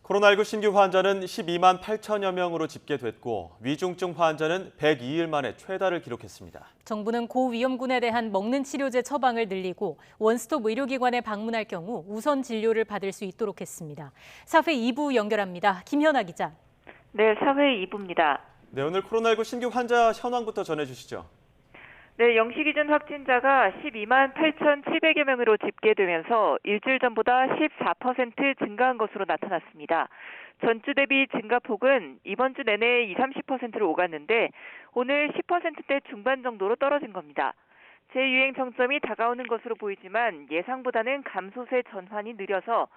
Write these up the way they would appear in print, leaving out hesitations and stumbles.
코로나19 신규 환자는 12만 8천여 명으로 집계됐고 위중증 환자는 102일 만에 최다를 기록했습니다. 정부는 고위험군에 대한 먹는 치료제 처방을 늘리고 원스톱 의료기관에 방문할 경우 우선 진료를 받을 수 있도록 했습니다. 사회 2부 연결합니다. 김현아 기자. 네, 사회 2부입니다. 네, 오늘 코로나19 신규 환자 현황부터 전해주시죠. 네, 영시 기준 확진자가 12만 8,700여 명으로 집계되면서 일주일 전보다 14% 증가한 것으로 나타났습니다. 전주 대비 증가폭은 이번 주 내내 20-30%를 오갔는데 오늘 10%대 중반 정도로 떨어진 겁니다. 재유행 정점이 다가오는 것으로 보이지만 예상보다는 감소세 전환이 느려서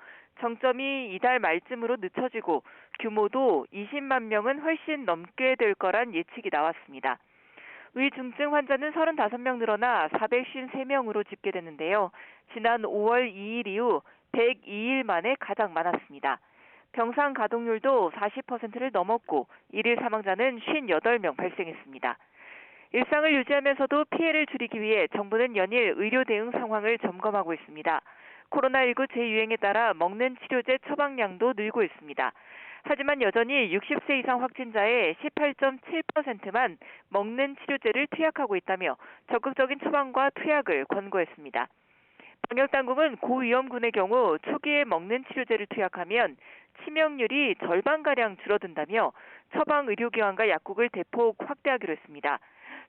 정점이 이달 말쯤으로 늦춰지고 규모도 20만 명은 훨씬 넘게 될 거란 예측이 나왔습니다. 위중증 환자는 35명 늘어나 453명으로 집계됐는데요. 지난 5월 2일 이후 102일 만에 가장 많았습니다. 병상 가동률도 40%를 넘었고 일일 사망자는 58명 발생했습니다. 일상을 유지하면서도 피해를 줄이기 위해 정부는 연일 의료 대응 상황을 점검하고 있습니다. 코로나19 재유행에 따라 먹는 치료제 처방량도 늘고 있습니다. 하지만 여전히 60세 이상 확진자의 18.7%만 먹는 치료제를 투약하고 있다며 적극적인 처방과 투약을 권고했습니다. 방역당국은 고위험군의 경우 초기에 먹는 치료제를 투약하면 치명률이 절반가량 줄어든다며 처방 의료기관과 약국을 대폭 확대하기로 했습니다.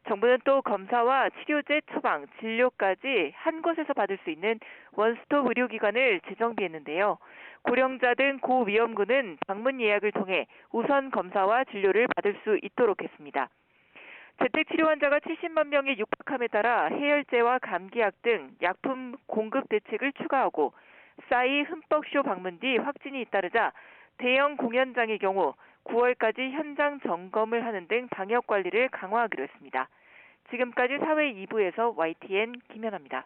정부는 또 검사와 치료제 처방, 진료까지 한 곳에서 받을 수 있는 원스톱 의료기관을 재정비했는데요. 고령자 등 고위험군은 방문 예약을 통해 우선 검사와 진료를 받을 수 있도록 했습니다. 재택치료 환자가 70만 명에 육박함에 따라 해열제와 감기약 등 약품 공급 대책을 추가하고 싸이 흠뻑쇼 방문 뒤 확진이 잇따르자 대형 공연장의 경우 9월까지 현장 점검을 하는 등 방역 관리를 강화하기로 했습니다. 지금까지 사회 2부에서 YTN 김연아입니다.